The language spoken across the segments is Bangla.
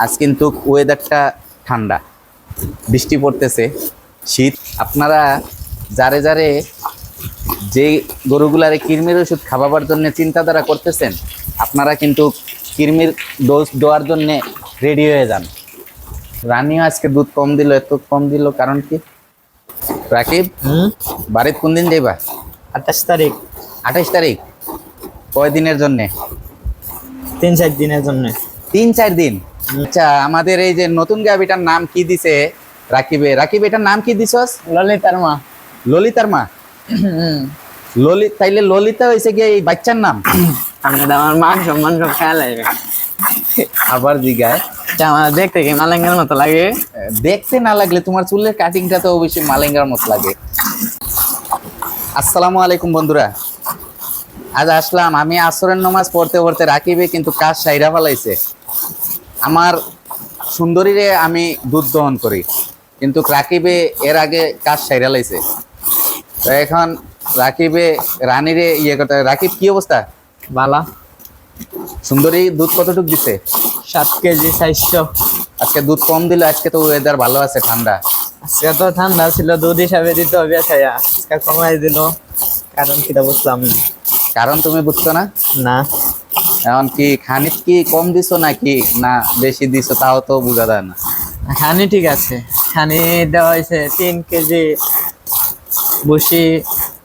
আজ কিন্তু ওয়েদারটা ঠান্ডা, বৃষ্টি পড়তেছে, শীত। আপনারা যারে যারে যে গরুগুলারে কৃমির ওষুধ খাওয়াবার জন্য চিন্তাধারা করতেছেন, আপনারা কিন্তু কৃমির ডোজ দেওয়ার জন্য রেডি হয়ে যান। রানিও আজকে দুধ কম দিল, এত কম দিল কারণ কি? রাকিব, বাড়িতে কোন দিন যাইবা? 28 তারিখ। 28 তারিখ? কয় দিনের জন্যে? 3-4 দিনের জন্য। 3-4 দিন? আচ্ছা, আমাদের এই যে নতুন গাভিটার নাম কি দিছে রাকিবে? রাকিব, এটার নাম কি দিছস? ললিতার মা। ললিতার মা? তাইলে ললিতা হয়েছে গিয়ে এই বাচ্চার নাম? আমার মান সম্মান সব খেয়াল লাগবে। আবার জিগায় আমার দেখতে কি মালেঙ্গার মতো লাগে? দেখতে না লাগলে তোমার চুলের কাটিংটা তো অবশ্যই মালেঙ্গার মতো লাগে। আসসালামু আলাইকুম বন্ধুরা, আজ আসলাম আমি আসরের নামাজ পড়তে পড়তে। রাকিবে কিন্তু কাজ সাইরা ফেলাইছে। আমার সুন্দরীরে আমি দুধ দহন করি, কিন্তু রাকিবে এর আগে কাজ সাইরা লাইছে। তো এখন রাকিবে রানীরে ইয়ে করতে। রাকিব, কি অবস্থা? বালা। সুন্দরী দুধ কতটুক দিছে? 7 কেজি 400। আজকে দুধ কম দিল, আজকে তো ওয়েদার ভালো আছে, ঠান্ডা। আজকে তো ঠান্ডা ছিল, দুধ হিসাবে দিতে হবে। আজকে কমাই দিল, কারণ কিটা বুঝলাম না। কারণ তুমি বুঝছো না? না, এখন কি খানিক কি কম দিছো নাকি না বেশি দিছো তাও তো বোঝা যায় না। খানি ঠিক আছে। খানি দেওয়া হয়েছে 3 কেজি বসি,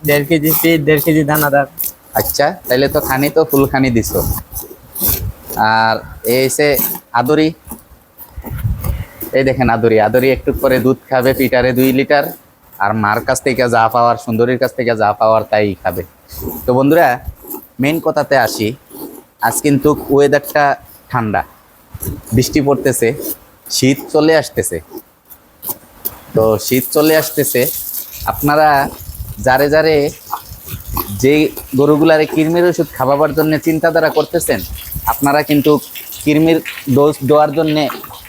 1.5 কেজি ফিট, 1.5 কেজি দানাদার। আচ্ছা, তাইলে তো খানি তো ফুল খানি দিছো। আর এসে আদরি, এই দেখেন আদরি, আদরি একটু করে দুধ খাবে, পিটারে 2 লিটার। আর মার কাছ থেকে যা পাওয়ার, সুন্দরীর কাছ থেকে যা পাওয়ার তাই খাবে। তো বন্ধুরা, মেন কথাতে আসি। আজ কিন্তু ওয়েদারটা ঠান্ডা, বৃষ্টি পড়তেছে, শীত চলে আসতেছে। তো শীত চলে আসতেছে, আপনারা যারে যারে যে গরুগুলারে কৃমির ওষুধ খাওয়াবার জন্য চিন্তাধারা করতেছেন, আপনারা কিন্তু কৃমির ডোজ দেওয়ার জন্য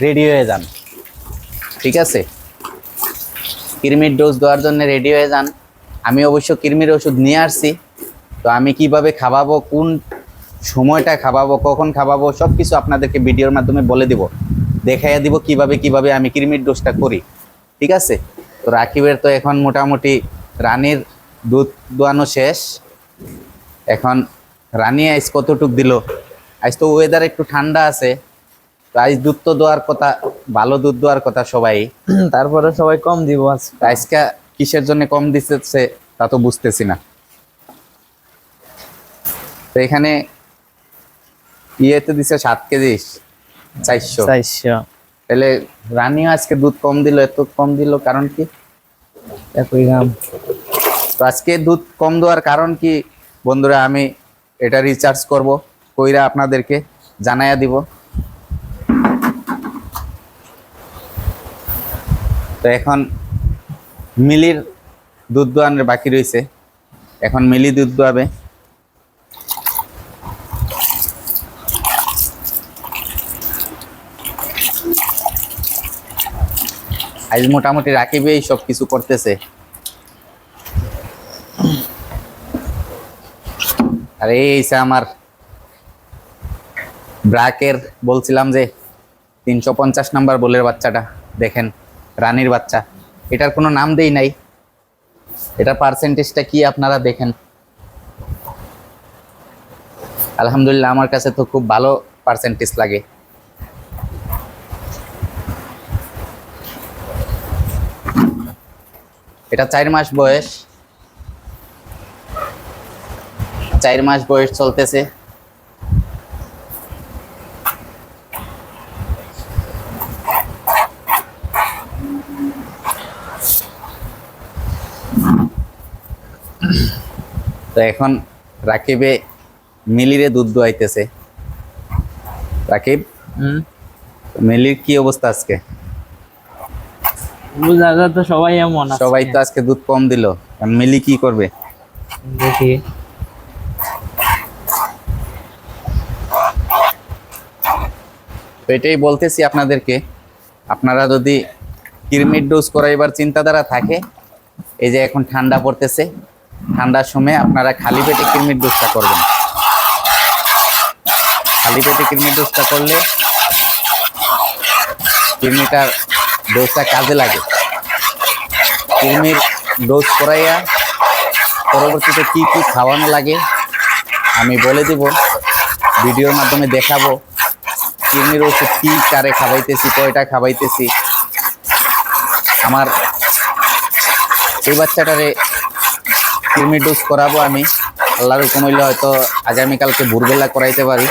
রেডি হয়ে যান। ঠিক আছে, কৃমির ডোজ দেওয়ার জন্য রেডি হয়ে যান। আমি অবশ্য কৃমির ওষুধ নিয়ে আসছি। তো আমি কিভাবে খাওয়াবো, কোন সময়টা খাওয়াবো, কখন খাওয়াবো, সব কিছু আপনাদেরকে ভিডিওর মাধ্যমে বলে দিব, দেখাইয়া দিব কিভাবে আমি কৃমির ডোজটা করি। ঠিক আছে, তো রাকিবের তো এখন মোটামুটি রানীর দুধ দোয়ানো শেষ। এখন রানী আইস কতটুক দিল? আজ তো ওয়েদার একটু ঠান্ডা আছে, তো আজ দুধ তো দেওয়ার কথা, ভালো দুধ দেওয়ার কথা সবাই। তারপরে সবাই কম দিব। আজকে কিসের জন্য কম দিতেছে তা তো বুঝতেছি না। তো এখানে ইয়েতে দিছে 7 কেজি 400। তাহলে রানীও আজকে দুধ কম দিল, এত কম দিল কারণ কি? তো আজকে দুধ কম দেওয়ার কারণ কি বন্ধুরা, আমি এটা রিচার্জ করব, কইরা আপনাদেরকে জানাইয়া দিব। তো এখন মিলির দুধ দোয়ানোর বাকি রয়েছে, এখন মিলি দুধ দোয়াবে। আজ মোটামুটি রাকিবেই সব কিছু করতেছে। আর এই আমার ব্রাকের বলছিলাম যে 350 নাম্বার বলের বাচ্চাটা দেখেন, রানীর বাচ্চা। এটার কোনো নাম দেই নাই, এটার পার্সেন্টেজটা কি আপনারা দেখেন। আলহামদুলিল্লাহ, আমার কাছে তো খুব ভালো পার্সেন্টেজ লাগে। এটা 4 মাস বয়স, 4 মাস বয়স চলতেছে। তো এখন রাকিবে মিলিরে দুধ দোয়াইতেছে। রাকিব, মিলির কি অবস্থা আজকে? বুঝা যায় তো, সবাই এমন। সবাই তো আজকে দুধ কম দিল, মিলি কি করবে দেখি। তো এটাই বলতেছি আপনাদেরকে, আপনারা যদি কৃমির ডোজ করাইবার চিন্তাধারা থাকে, এই যে এখন ঠান্ডা পড়তেছে, ঠান্ডার সময় আপনারা খালি পেটে কৃমির ডোজটা করবেন। খালি পেটে কৃমির ডোজটা করলে কৃমিটার ডোজটা কাজে লাগে। কৃমির ডোজ করাইয়া পরবর্তীতে কি কি খাওয়ানো লাগে আমি বলে দিব, ভিডিওর মাধ্যমে দেখাবো। কৃমির ওষুধ কি কারে খাওয়াইতেছি, কয়টা খাওয়াইতেছি। আমার এই বাচ্চাটারে কৃমির ডোজ করাবো আমি, আল্লাহর হুকুম হইলে হয়তো আগামীকালকে ভোরবেলা করাইতে পারি।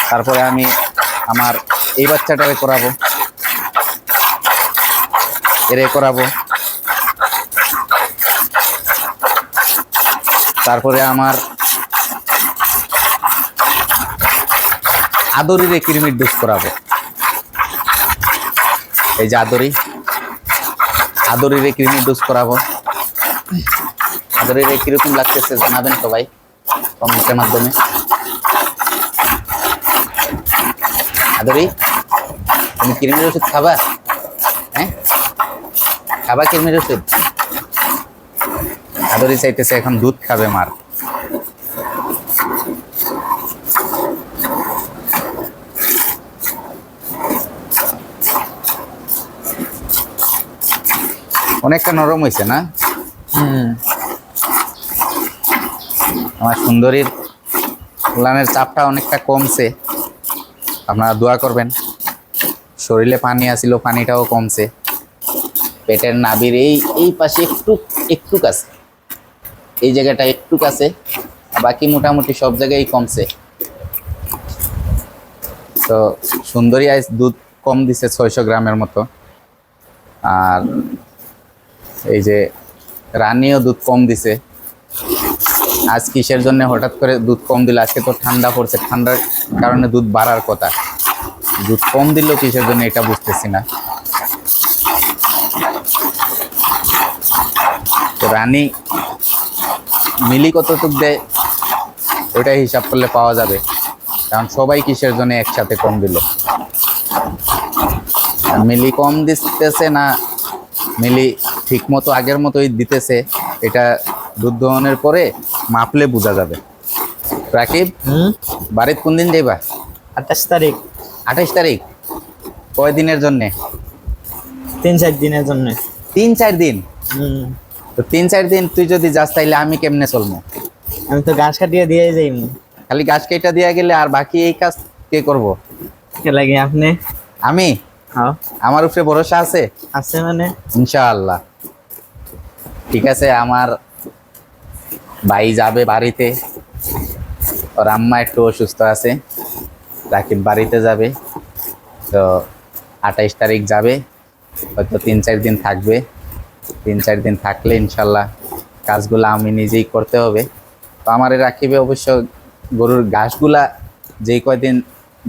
তারপরে আমি আমার এই বাচ্চাটারে করাবো, এরে করাবো। তারপরে আমার আদরিরে কৃমির ডোজ করাবো। এই যে আদরিরে কৃমির ডোজ করাবো। আদরিরে কিরকম লাগতেছে জানাবেন সবাই কমেন্টের মাধ্যমে। আদরি, তুমি কৃমির ওষুধ খাবা? হ্যাঁ, খাবা কৃমির ওষুধ? আদরি চাইতেছে এখন দুধ খাবে মার। অনেকটা নরম হয়েছে না? আমার সুন্দরীর উলানের চাপটা অনেকটা কমছে। আপনারা দোয়া করবেন। শরীরে পানি আসিল, পানিটাও কমছে। পেটের নাভির এই পাশে একটু কাছে, এই জায়গাটা একটু কাছে, বাকি মোটামুটি সব জায়গায় কমছে। তো সুন্দরী আইস দুধ কম দিছে 600 গ্রামের মতো। আর এই যে রানীও দুধ কম দিছে। আজ কিসের জন্য হঠাৎ করে দুধ কম দিল? আজকে তো ঠান্ডা পড়ছে, ঠান্ডার কারণে দুধ বাড়ার কথা, দুধ কম দিল কিসের জন্য এটা বুঝতেছি না। তো রানী মিলি কতটুক দেয় ওইটা হিসাব করলে পাওয়া যাবে, কারণ সবাই কিসের জন্য একসাথে কম দিল। মিলি কম দিতেছে না মিলি ঠিক মতো আগের মতোই দিতেছে, এটা দুধ দহনের পরে মাপলে বোঝা যাবে। রাকিব, বাড়িতে কোন দিন যাইবা? 28 তারিখ। 28 তারিখ? কয় দিনের জন্যে? 3-4 দিনের জন্য। 3-4 দিন? তো 3-4 দিন তুই যদি যাস তাইলে আমি কেমনে চলবো? আমি তো ঘাস কাটিয়ে দিয়ে যাই। খালি গাছ কেটে দিয়া গেলে আর বাকি এই কাজ কে করবো? কে লাগে আপনি? আমি? হ্যাঁ, আমার উপরে ভরসা আছে? আছে মানে ইনশাআল্লাহ। ঠিক আছে, আমার ভাই যাবে বাড়িতে, ওর আম্মা একটু অসুস্থ আছে, রাকিব বাড়িতে যাবে। তো 28 তারিখ যাবে, হয়তো 3-4 দিন থাকবে। 3-4 দিন থাকলে ইনশাল্লাহ কাজগুলো আমি নিজেই করতে হবে। তো আমার রাকিবে অবশ্য গরুর ঘাসগুলা যেই কয়দিন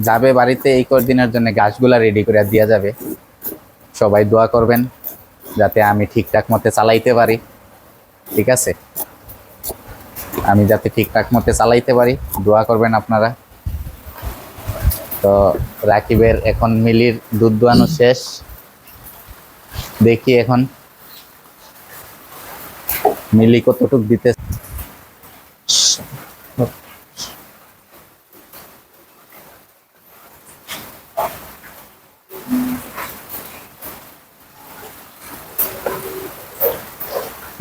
যাবে বাড়িতে, এই কয়দিনের জন্য ঘাসগুলা রেডি করে দেওয়া যাবে। সবাই দোয়া করবেন যাতে আমি ঠিকঠাক মতো চালাইতে পারি। ঠিক আছে, আমি যাতে ঠিকঠাক মতো চালাইতে পারি, দোয়া করবেন আপনারা। তো রাকিবের এখন মিলির দুধ দোয়ানো শেষ, দেখি এখন মিলি কতটুক দিতে।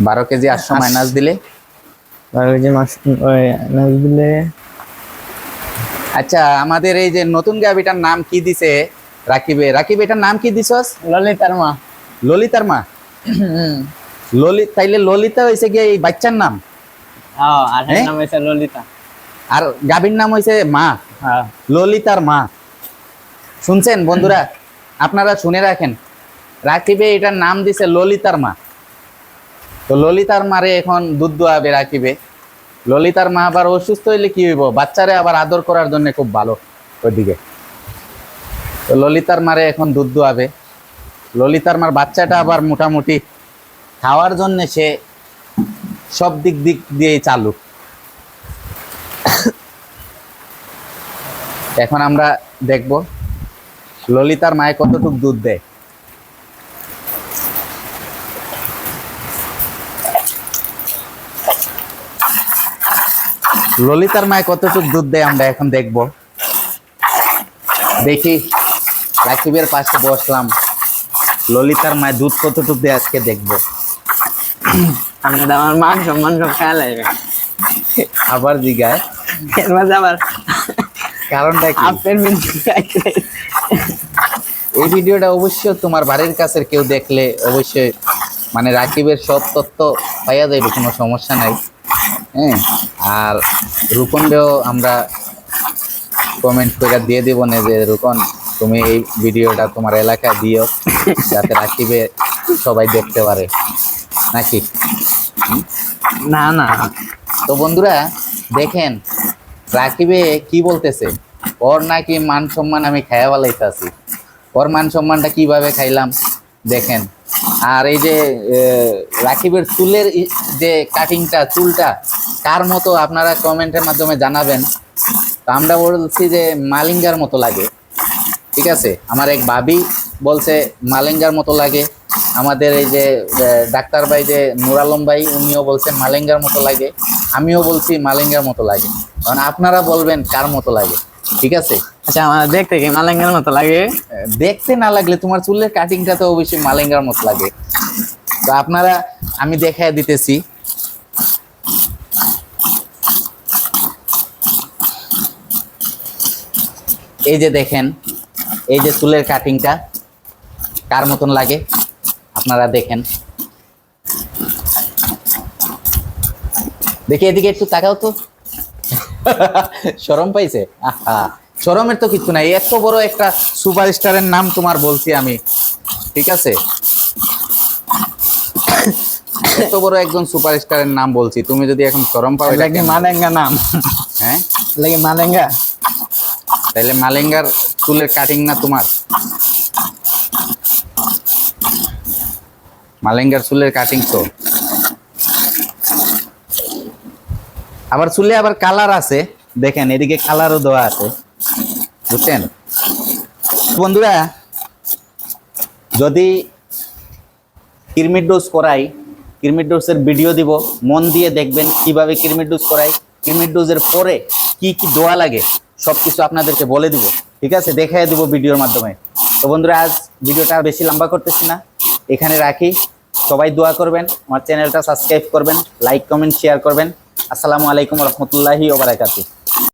বারো কেজি 800 মাইনাস দিলে 12 কেজি মাছ দিলে। আচ্ছা, আমাদের এই যে নতুন গাভিটার নাম কি দিছে রাকিবে? রাকিব, এটার নাম কি দিছস? ললিতার মা। ললিতার মা? তাইলে ললিতা হয়েছে গিয়ে এই বাচ্চার নাম? আর নাম হয়েছে ললিতা। আর গাভীর নাম হয়েছে মা? হ্যাঁ, ললিতার মা। শুনছেন বন্ধুরা, আপনারা শুনে রাখেন, রাকিবে এটার নাম দিছে ললিতার মা। তো ললিতার মারে এখন দুধ দোয়াবে রাকিবে। ললিতার মা আবার অসুস্থ হইলে কি হইব? বাচ্চারে আবার আদর করার জন্য খুব ভালো ওইদিকে। তো ললিতার মারে এখন দুধ দোয়াবে। ললিতার মার বাচ্চাটা আবার মোটামুটি খাওয়ার জন্য সে সব দিক দিয়েই চালু। এখন আমরা দেখব ললিতার মায়ে কতটুক দুধ দেয়। ললিতার মায়ে কতটুক দুধ দেয় আমরা এখন দেখব। দেখি রাকিবের পাশে বসলাম, ললিতার মায়ের দুধ কতটুকু দিয়ে আজকে দেখবো। আমি তো আমার মান সম্মান সব খেয়াল আসবে। আবার জিগায় এর মাঝে আবার কারণটা কি? আপনার এই ভিডিওটা অবশ্যই তোমার বাড়ির কাছের কেউ দেখলে অবশ্যই মানে রাকিবের সব তথ্য পাইয়া যাইবে, কোনো সমস্যা নাই। হ্যাঁ, আর রুকনকেও আমরা কমেন্ট করে দিয়ে দিব না যে রুকন তুমি এই ভিডিওটা তোমার এলাকায় দিও, যাতে রাকিবে সবাই দেখতে পারে, নাকি? না না, তো বন্ধুরা দেখেন রাকিবে কি বলতেছে, ওর নাকি মান সম্মান আমি খাইয়া ফেলাইতেছি। ওর মান সম্মানটা কিভাবে খাইলাম দেখেন। আর এই যে রাকিবের চুলের যে কাটিংটা, চুলটা কার মতো আপনারা কমেন্টের মাধ্যমে জানাবেন। তো আমরা বলছি যে মালিঙ্গার মতো লাগে, ঠিক আছে। আমার এক ভাবি বলছে মালেঙ্গার মতো লাগে। আমাদের এই যে ডাক্তার ভাই যে নূর আলম ভাই, উনিও বলছেন মালেঙ্গার মতো লাগে। আমিও বলছি মালেঙ্গার মতো লাগে। কারণ আপনারা বলবেন কার মতো লাগে, ঠিক আছে। আচ্ছা আমার দেখতে কি মালাঙ্গার মতো লাগে? দেখতে না লাগলে তোমার চুলের কাটিংটা তো অবশ্যই মালেঙ্গার মতো লাগে। তো আপনারা, আমি দেখাই দিতেছি। এই যে দেখেন, এই যে চুলের কাটিংটা কার মতন লাগে আপনারা দেখেন। দেখি এদিকে একটু তাকাও তো। শরম পাইছে? আহা, শরমের তো কিছু নাই। এত বড় একটা সুপারস্টারের নাম তোমার বলছি আমি, ঠিক আছে। এত বড় একজন সুপারস্টারের নাম বলছি, তুমি যদি এখন শরম পাও, এটা কি মালেঙ্গা নাম? হ্যাঁ, লাগে মালেঙ্গা। তাহলে মালেঙ্গার চুলের কাটিং না তোমার? মালেঙ্গার চুলের কাটিং তো। আবার চুলে আবার কালার আছে, দেখেন এদিকে কালারও দেওয়া আছে, বুঝছেন বন্ধুরা। যদি কিরমির ডোজ করাই, কিরমির ডোজের ভিডিও দিব, মন দিয়ে দেখবেন কিভাবে কিরমির ডোজ করাই, কিরমির ডোজের পরে কি কি দোয়া লাগে সব কিছু আপনাদেরকে বলে দিব, ঠিক আছে, দেখাই দিব ভিডিওর মাধ্যমে। তো বন্ধুরা আজ ভিডিওটা আর বেশি লম্বা করতেছি না, এখানে রাখি। সবাই দোয়া করবেন, আমার চ্যানেলটা সাবস্ক্রাইব করবেন, লাইক কমেন্ট শেয়ার করবেন। আসসালামু আলাইকুম রহমতুল্লাহি ওয়া বারাকাতুহু।